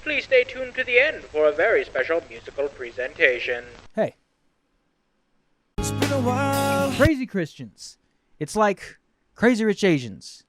Please stay tuned to the end for a very special musical presentation. Hey. It's been a while. Crazy Christians. It's like Crazy Rich Asians,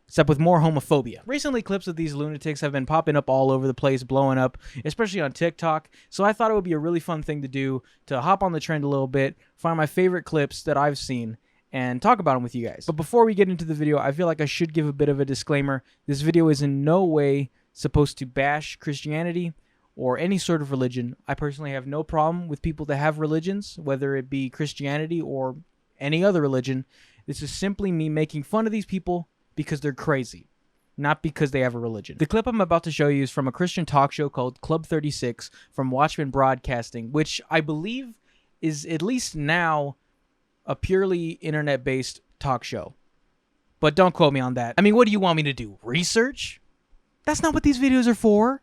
except with more homophobia. Recently, clips of these lunatics have been popping up all over the place, blowing up, especially on TikTok. So I thought it would be a really fun thing to do, to hop on the trend a little bit, find my favorite clips that I've seen, and talk about them with you guys. But before we get into the video, I feel like I should give a bit of a disclaimer. This video is in no way supposed to bash Christianity or any sort of religion. I personally have no problem with people that have religions, whether it be Christianity or any other religion. This is simply me making fun of these people because they're crazy, not because they have a religion. The clip I'm about to show you is from a Christian talk show called Club 36 from Watchmen Broadcasting, which I believe is, at least now, a purely internet-based talk show. But don't quote me on that. I mean, what do you want me to do? Research? That's not what these videos are for.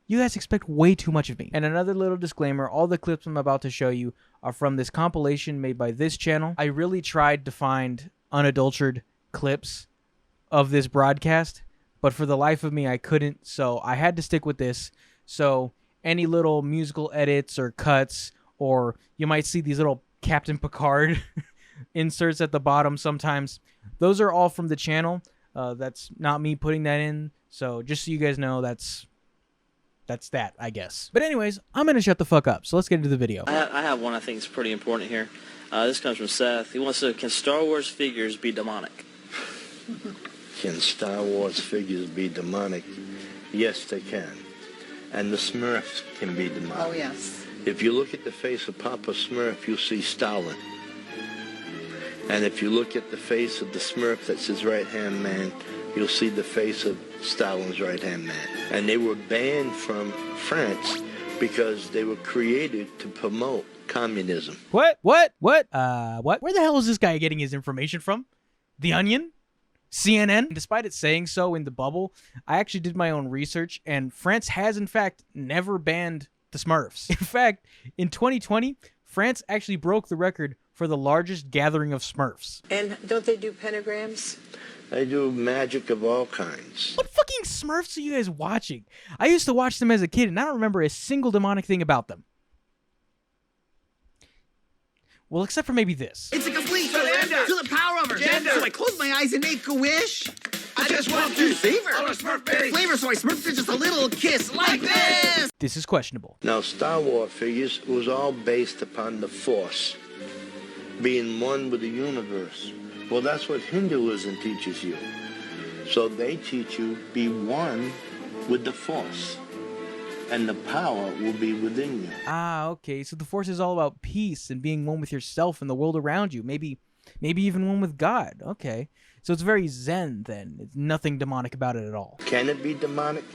You guys expect way too much of me. And another little disclaimer, all the clips I'm about to show you are from this compilation made by this channel. I really tried to find unadulterated clips of this broadcast, but for the life of me, I couldn't, so I had to stick with this. So any little musical edits or cuts, or you might see these little Captain Picard inserts at the bottom sometimes, those are all from the channel. That's not me putting that in, so just so you guys know, that's that, I guess. But anyways, I'm gonna shut the fuck up, so let's get into the video. I have one I think is pretty important here. This comes from Seth. He wants to know, can Star Wars figures be demonic? Can Star Wars figures be demonic? Yes, they can. And the Smurfs can be demonic. Oh, yes. If you look at the face of Papa Smurf, you'll see Stalin. And if you look at the face of the Smurf that's his right-hand man, you'll see the face of Stalin's right-hand man. And they were banned from France because they were created to promote communism. What? What? Where the hell is this guy getting his information from? The Onion? CNN? Despite it saying so in the bubble, I actually did my own research, and France has, in fact, never banned the Smurfs. In fact, in 2020, France actually broke the record for the largest gathering of Smurfs. And don't they do pentagrams? They do magic of all kinds. What fucking Smurfs are you guys watching? I used to watch them as a kid, and I don't remember a single demonic thing about them. Well, except for maybe this. It's a complete surrender to the power of her. So I close my eyes and make a wish. I just want to savor all the Smurf berries. Flavor, so I smurfed it just a little kiss like this. This is questionable. Now, Star Wars figures was all based upon the Force, being one with the universe. Well, that's what Hinduism teaches you. So they teach you be one with the Force, and the power will be within you. Ah, okay. So the Force is all about peace and being one with yourself and the world around you. Maybe even one with God. Okay. So it's very Zen then. It's nothing demonic about it at all. Can it be demonic?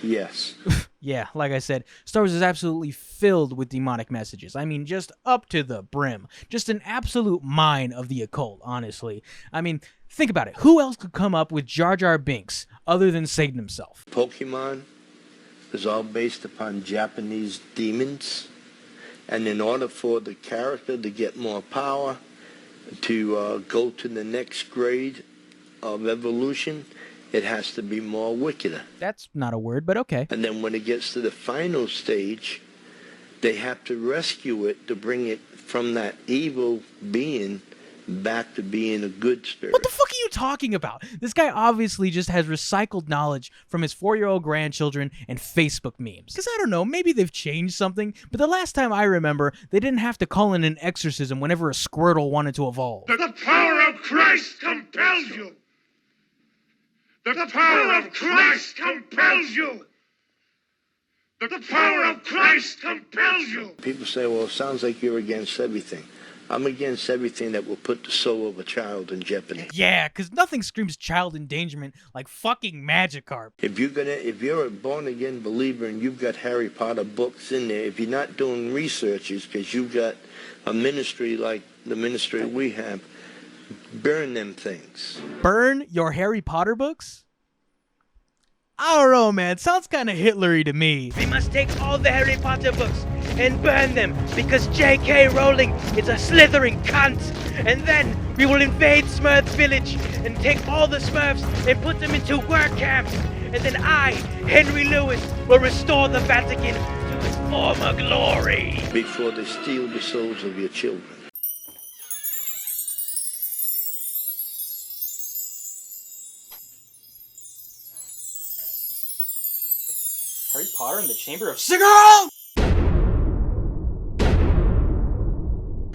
Yes. Yeah, like I said, Star Wars is absolutely filled with demonic messages. I mean, just up to the brim. Just an absolute mine of the occult, honestly. I mean, think about it. Who else could come up with Jar Jar Binks other than Satan himself? Pokemon is all based upon Japanese demons. And in order for the character to get more power, to go to the next grade of evolution, it has to be more wickeder. That's not a word, but okay. And then when it gets to the final stage, they have to rescue it to bring it from that evil being back to being a good spirit. What the fuck are you talking about? This guy obviously just has recycled knowledge from his 4-year-old grandchildren and Facebook memes. Because I don't know, maybe they've changed something, but the last time I remember, they didn't have to call in an exorcism whenever a Squirtle wanted to evolve. The power of Christ compels you. The power of Christ compels you. The power of Christ compels you. People say, well, it sounds like you're against everything. I'm against everything that will put the soul of a child in jeopardy. Yeah, because nothing screams child endangerment like fucking Magikarp. If you're a born-again believer and you've got Harry Potter books in there, if you're not doing researches because you've got a ministry like the ministry we have, burn them things. Burn your Harry Potter books? I don't know, man. Sounds kind of Hitlery to me. We must take all the Harry Potter books and burn them because J.K. Rowling is a slithering cunt. And then We will invade Smurf's village and take all the Smurfs and put them into work camps. And then I, Henry Lewis, will restore the Vatican to its former glory. Before they steal the souls of your children. Harry Potter and the Chamber of Cigarettes!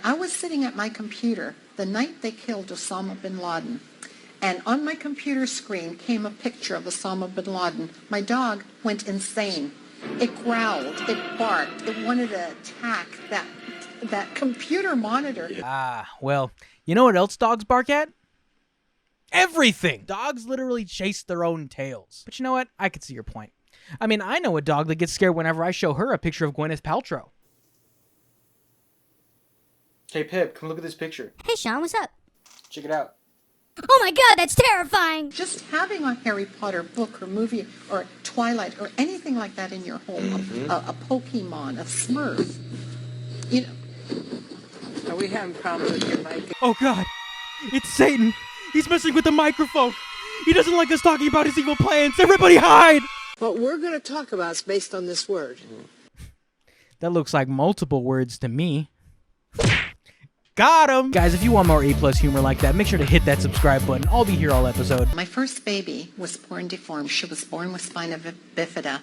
I was sitting at my computer the night they killed Osama bin Laden, and on my computer screen came a picture of Osama bin Laden. My dog went insane. It growled, it barked, it wanted to attack that computer monitor. Ah, well, you know what else dogs bark at? Everything! Dogs literally chase their own tails. But you know what? I could see your point. I mean, I know a dog that gets scared whenever I show her a picture of Gwyneth Paltrow. Hey, Pip, come look at this picture. Hey, Sean, what's up? Check it out. Oh my god, that's terrifying! Just having a Harry Potter book or movie or Twilight or anything like that in your home, a Pokemon, a Smurf, you know. Are we having problems with your mic? Oh, God. It's Satan. He's messing with the microphone. He doesn't like us talking about his evil plans. Everybody hide! What we're going to talk about is based on this word. That looks like multiple words to me. Got him! Guys, if you want more A+ humor like that, make sure to hit that subscribe button. I'll be here all episode. My first baby was born deformed. She was born with spina bifida.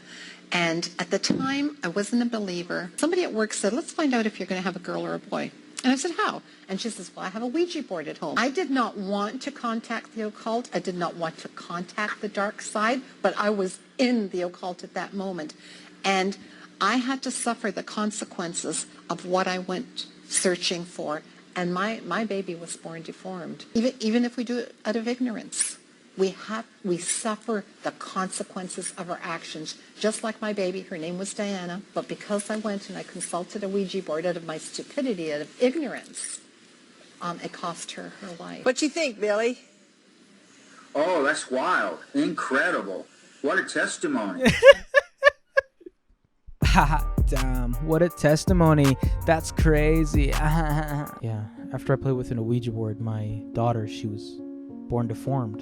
And at the time, I wasn't a believer. Somebody at work said, let's find out if you're going to have a girl or a boy. And I said, how? And she says, well, I have a Ouija board at home. I did not want to contact the occult. I did not want to contact the dark side, but I was in the occult at that moment. And I had to suffer the consequences of what I went searching for. And my baby was born deformed. Even if we do it out of ignorance, we suffer the consequences of our actions. Just like my baby, her name was Diana, but because I went and I consulted a Ouija board out of my stupidity, out of ignorance, it cost her her life. What you think, Billy? Oh, that's wild. Incredible. What a testimony. Haha, damn, what a testimony. That's crazy. Yeah, after I played with an Ouija board, my daughter, she was born deformed.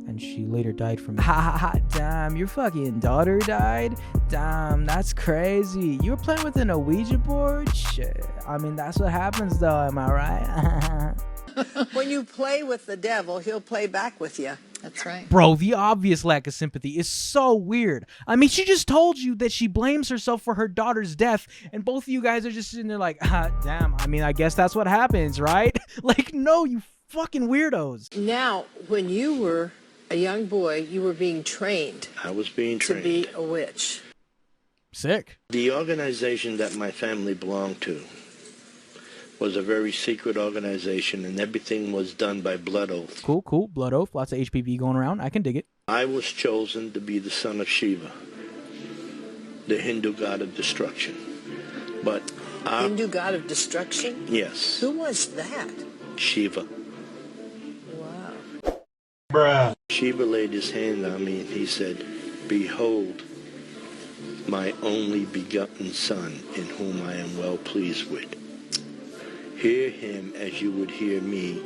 And she later died from it. Damn, your fucking daughter died? Damn, that's crazy. You were playing with an Ouija board? Shit. I mean, that's what happens though, am I right? When you play with the devil, he'll play back with you. That's right. Bro, the obvious lack of sympathy is so weird. I mean, she just told you that she blames herself for her daughter's death, and both of you guys are just sitting there like, damn, I mean, I guess that's what happens, right? Like, no, you fucking weirdos. Now, when you were a young boy, you were being trained. I was being trained. To be a witch. Sick. The organization that my family belonged to was a very secret organization, and everything was done by blood oath. Cool. Blood oath. Lots of HPV going around. I can dig it. I was chosen to be the son of Shiva, the Hindu god of destruction. But Hindu god of destruction? Yes. Who was that? Shiva. Wow. Bruh. Shiva laid his hand on me and he said, behold, my only begotten son, in whom I am well pleased with. Hear him as you would hear me.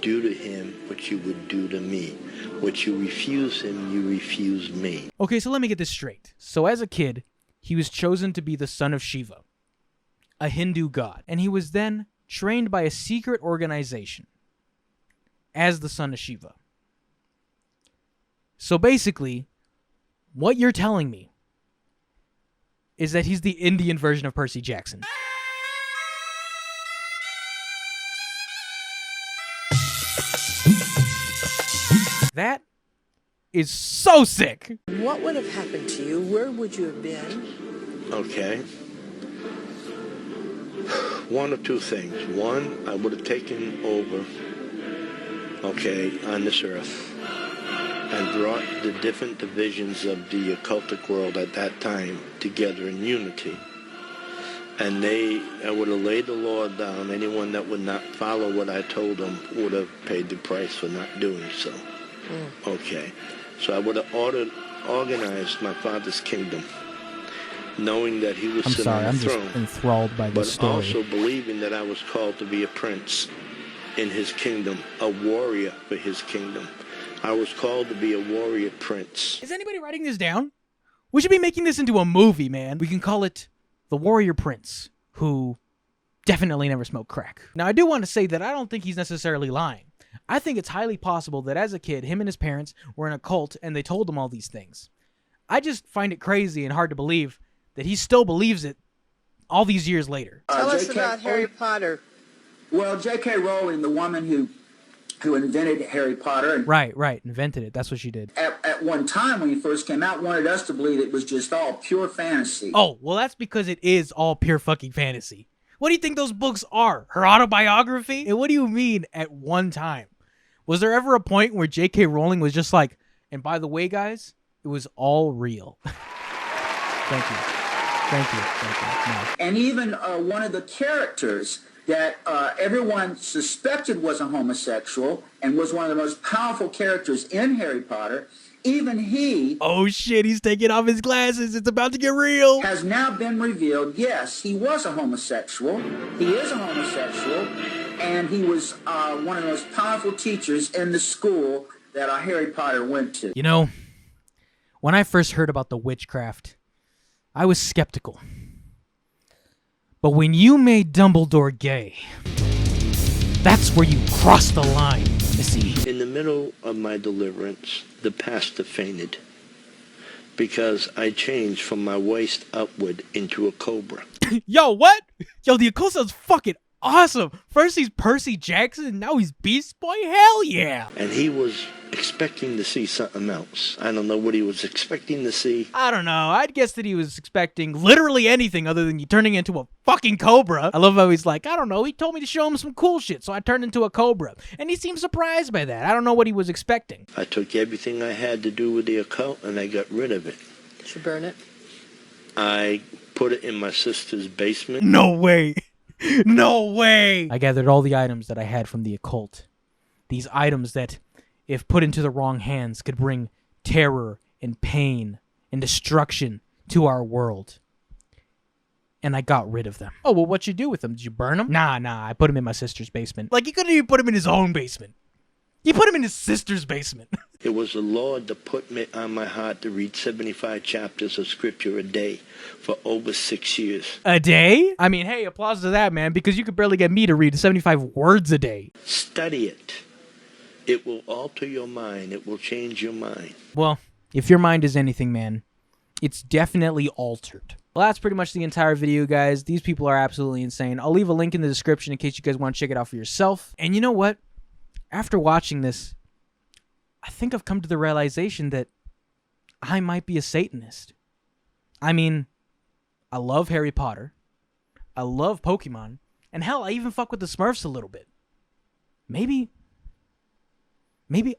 Do to him what you would do to me. What you refuse him, you refuse me. Okay, so let me get this straight. So as a kid, he was chosen to be the son of Shiva, a Hindu god. And he was then trained by a secret organization as the son of Shiva. So basically, what you're telling me is that he's the Indian version of Percy Jackson. That is so sick. What would have happened to you? Where would you have been? Okay. One of two things. One, I would have taken over, on this earth and brought the different divisions of the occultic world at that time together in unity. And I would have laid the law down. Anyone that would not follow what I told them would have paid the price for not doing so. Okay. So I would have organized my father's kingdom, knowing that he was sitting on the throne. I'm just enthralled by this story. But also believing that I was called to be a prince. in his kingdom, a warrior for his kingdom. I was called to be a warrior prince. Is anybody writing this down? We should be making this into a movie, man. We can call it The Warrior Prince, who definitely never smoked crack. Now, I do want to say that I don't think he's necessarily lying. I think it's highly possible that as a kid, him and his parents were in a cult and they told him all these things. I just find it crazy and hard to believe that he still believes it all these years later. Tell us about Harry Potter. Well, J.K. Rowling, the woman who invented Harry Potter, and Right, invented it. That's what she did. at one time when he first came out, wanted us to believe it was just all pure fantasy. Oh, well, that's because it is all pure fucking fantasy. What do you think those books are? Her autobiography? And what do you mean at one time? Was there ever a point where J.K. Rowling was just like, and by the way, guys, it was all real. Thank you. No. And even one of the characters that everyone suspected was a homosexual and was one of the most powerful characters in Harry Potter, even he... Oh shit, he's taking off his glasses. It's about to get real. ...has now been revealed, yes, he was a homosexual. He is a homosexual. And he was one of the most powerful teachers in the school that Harry Potter went to. You know, when I first heard about the witchcraft, I was skeptical. But when you made Dumbledore gay, that's where you crossed the line, Missy. In the middle of my deliverance, the pastor fainted because I changed from my waist upward into a cobra. Yo, what? Yo, the occult sounds fucking awesome. First he's Percy Jackson, and now he's Beast Boy? Hell yeah. And he was expecting to see something else. I don't know what he was expecting to see. I don't know. I'd guess that he was expecting literally anything other than you turning into a fucking cobra. I love how he's like, I don't know. He told me to show him some cool shit, so I turned into a cobra. And he seemed surprised by that. I don't know what he was expecting. I took everything I had to do with the occult and I got rid of it. Did you burn it? I put it in my sister's basement. No way. No way. I gathered all the items that I had from the occult. These items that, if put into the wrong hands, could bring terror and pain and destruction to our world. And I got rid of them. Oh, well, what'd you do with them? Did you burn them? Nah, I put them in my sister's basement. Like, he couldn't even put them in his own basement. He put them in his sister's basement. It was the Lord that put me on my heart to read 75 chapters of scripture a day for over 6 years. A day? I mean, hey, applause to that, man, because you could barely get me to read 75 words a day. Study it. It will alter your mind. It will change your mind. Well, if your mind is anything, man, it's definitely altered. Well, that's pretty much the entire video, guys. These people are absolutely insane. I'll leave a link in the description in case you guys want to check it out for yourself. And you know what? After watching this, I think I've come to the realization that I might be a Satanist. I mean, I love Harry Potter. I love Pokemon. And hell, I even fuck with the Smurfs a little bit. Maybe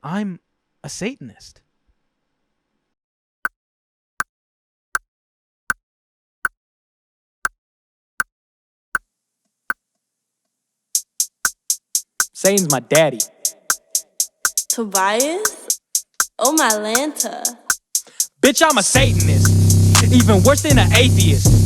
I'm a Satanist. Satan's my daddy. Tobias? Oh my Lanta. Bitch, I'm a Satanist. Even worse than an atheist.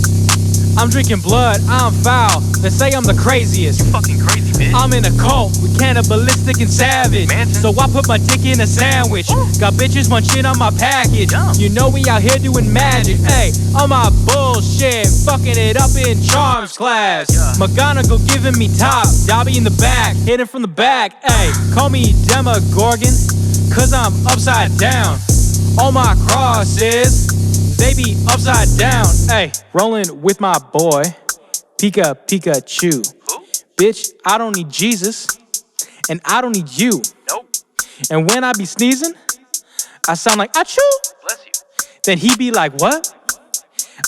I'm drinking blood, I'm foul. They say I'm the craziest. You fucking crazy, bitch. I'm in a cult with cannibalistic and savage. Manson. So I put my dick in a sandwich. Got bitches munching on my package. Yum. You know we out here doing magic. Hey, on my bullshit, fucking it up in charms class. McGonagall giving me top, Dobby in the back, hitting from the back. Hey, call me Demogorgon, cause I'm upside down. All my crosses, they be upside down. Hey, rolling with my boy, Pikachu. Who? Bitch, I don't need Jesus, and I don't need you. Nope. And when I be sneezing, I sound like achoo. Bless you. Then he be like, what?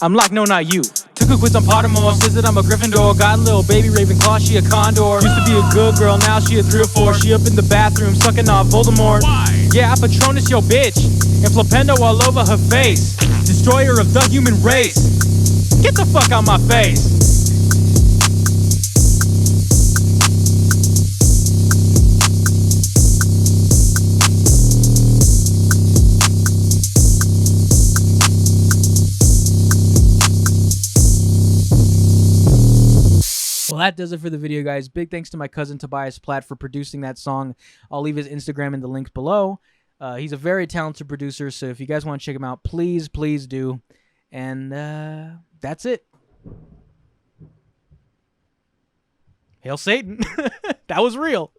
I'm like, no, not you. Took a quiz on Pottermore, says that I'm a Gryffindor. Got a little baby Ravenclaw, she a Condor. Used to be a good girl, now she a 3 or 4. She up in the bathroom, sucking on Voldemort. Why? Yeah, I Patronus your bitch, and Flipendo all over her face. Destroyer of the human race. Get the fuck out my face. Well, that does it for the video, guys. Big thanks to my cousin Tobias Platt for producing that song. I'll leave his Instagram in the link below. He's a very talented producer, so if you guys want to check him out, please, please do. And that's it. Hail Satan. That was real.